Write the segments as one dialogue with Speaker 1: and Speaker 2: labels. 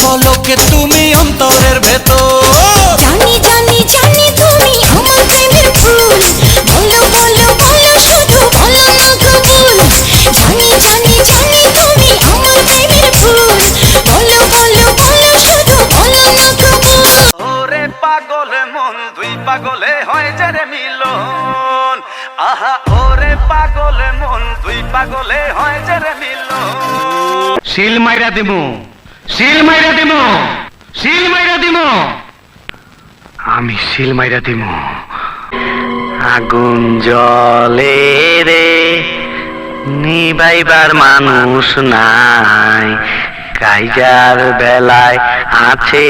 Speaker 1: পলকে তুমি অন্তরের ভেতর।
Speaker 2: জানি জানি জানি তুমি আমার প্রেমের ফুল, বলো বলো বলো শুধু বলো না কবুল। জানি জানি জানি তুমি আমার প্রেমের ফুল, বলো বলো বলো শুধু বলো না কবুল।
Speaker 1: ওরে পাগল মন দুই পাগলে হয় যে রে মিলন, আহা ওরে পাগল মন দুই পাগলে হয় যে রে মিলন।
Speaker 3: শিল মাইরা দিমু, শিল মাইরা দিমু, শিল মাইরা দিমু, আমি শিল মাইরা দিমু। আগুন জলে রে নিবাইবার মানুষ নাই, কাইজার বেলায় আছে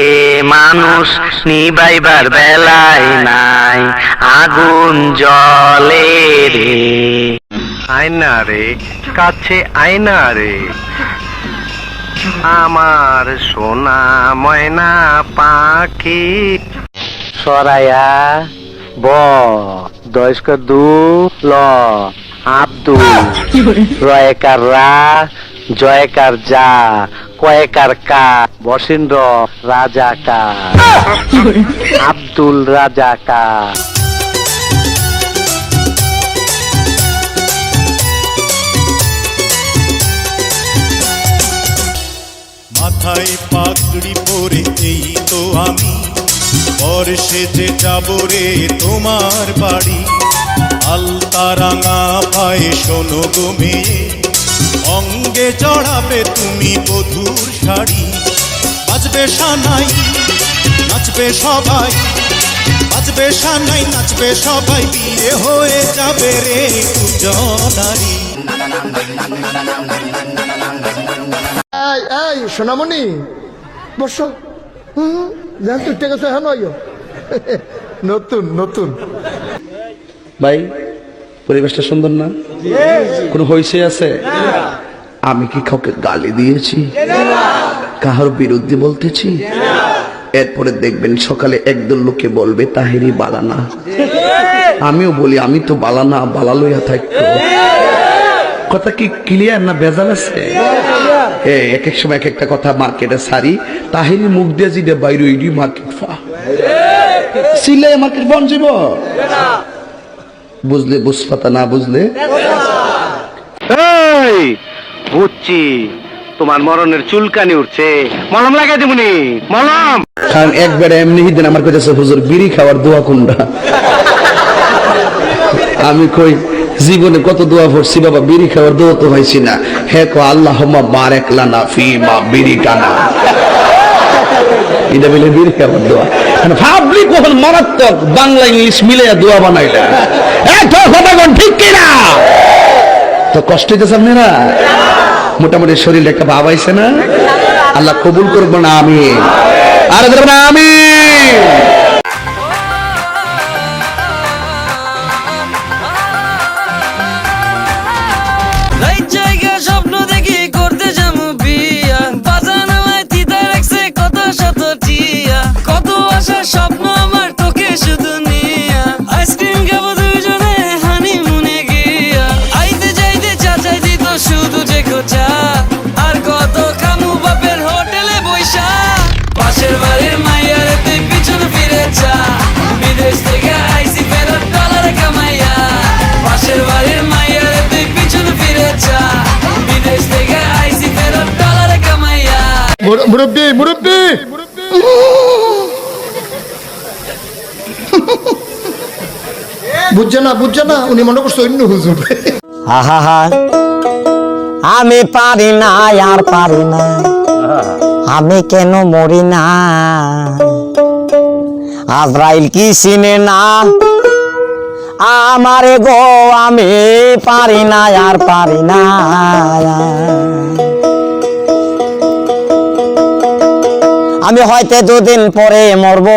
Speaker 3: মানুষ, নিবাইবার বেলায় নাই। আগুন জলে রে, আয়না রে কাছে আয়না রে, আমার সোনা ময়না পাখি। সরায়া ব দয়স্ক দু ল আব্দুল, রয়কার রা জয়কার যা, কয়েকার কা বসিন্দ্র রাজা কা, আব্দুল রাজা কা।
Speaker 4: মাথায় পাগড়ি পরে এই তো আমি, বর্ষে যে যাব রে তোমার বাড়ি। আলতা রাঙা পায়ে শোনো গো মেয়ে, অঙ্গে জড়াবে তুমি বধূর শাড়ি। বাজবে সানাই নাচবে সবাই, বাজবে সানাই নাচবে সবাই, বিয়ে হয়ে যাবে রে দুজনারি।
Speaker 5: এই সোনামণি বসো। জান তুই টেকে হ্যাঁ নয় নতুন নতুন।
Speaker 6: ভাই পরিবেশটা সুন্দর না? কোনো হইছে আছে? আমি কি কাউকে গালি দিয়েছি, কাহার বিরুদ্ধে বলতেছি? এরপরে দেখবেন সকালে একদল লোকে বলবে তাহেরি বালানা, আমিও বলি আমি তো বালানা, বালা লইয়া থাকতো। কথা কি ক্লিয়ার না ভেজাল আছে? এক এক সময় এক একটা কথা মার্কেটে সারি, তাহেরি মুখ দিয়ে যেটা বাইরে ওইটি মার্কেট ফা সিলে মার্কেট বন যাব। বুঝলে বুঝপাতা, না বুঝলে
Speaker 3: এই বুঝছি তোমার মরণের চুলকানি উঠছে, মলম লাগাই দিবনি মলম।
Speaker 6: কারণ একবার এমনি দিন আমার কাছে হুজুর বিড়ি খাওয়ার দোয়া কোনটা? আমি কই জীবনে কত দোয়া পড়ছি বাবা, বিড়ি খাওয়ার দোয়া তো হয়েছি না। হে কো আল্লাহুম্মা বারিক লানা ফিমা বিরিকানা, এটা বলে বিড়ি খাওয়ার দোয়া। পাবলিক ওহল মারাত্মক বাংলা ইংলিশ মিলে দোয়া বানাইলা, এত কথা কোন ঠিক কিনা? তো কষ্ট হইতেছে আপনারা? মোটামুটি শরীরে একটা ভাব আইছে না? আল্লাহ কবুল করবো না আমি আর আমি।
Speaker 7: স্বপ্ন দেখি করতে যাবো বিয়া, বাজানো তিতা রাখছে কত শত টিয়া, কত আশার স্বপ্ন আমার তোকে শুধু নিয়া। আইসক্রিম খাবো দুজনে হানিমুনে গিয়া, আইতে যাইতে চাচাই দিত শুধু যে খোঁচা, আর কত খামু বাপের হোটেলে বৈশা। পাশের বাড়ির মাইয়ারে তুই পিছন ফিরে যা, বিদেশ থেকে আইসি ফেরত ডলার কামাইয়া। পাশের বাড়ির মাইয়ারে তুই পিছন ফিরে যা, বিদেশ থেকে আইসি ফেরত ডলার কামাইয়া।
Speaker 5: মুরব্বী মুরব্বী বুঝছে না উনি মনে করছে অন্য হুজুর।
Speaker 8: আহা আমি পারি না আর পারি না, আমি কেন মরি না? আজরাইল কি চিনে না আমারে গো, আমি পারি না আর পারি না। আমি হয়তো দুদিন পরে মরব,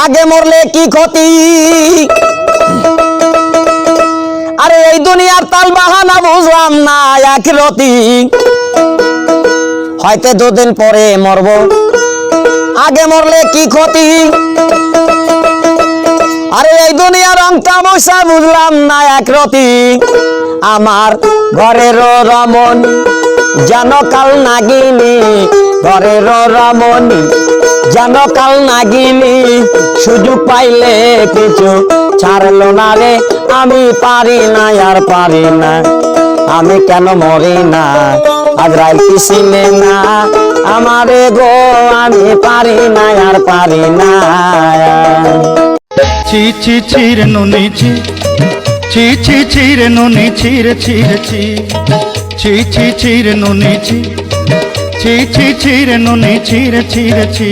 Speaker 8: আগে মরলে কি ক্ষতি? আরে এই দুনিয়ার তাল বাহানা বুঝলাম না আখিরাতি। হয়তো দুদিন পরে মরব, আগে মরলে কি ক্ষতি? আরে এই দুনিয়ার রং তামাশা বুঝলাম না আখিরাতি। আমার ঘরের রমন যেন কাল নাগিনী ঘরের রমণী, যেন কাল নাগিনী সুযোগ পাইলে কিছু ছাড়লো না রে, আমি পারি না আর পারি না, আমি কেন মরি না আজরাইল কি চিনে না আমারে গো, আমি পারি না আর পারি না।
Speaker 9: ছি ছি ছিরে নুনি ছি, ছি ছি ছিরে নুনি ছিরে ছিরে ছি, ছি ছি ছিরে নুনি ছি, ছি ছি ছিরে নুনি ছিরে ছিরে ছি।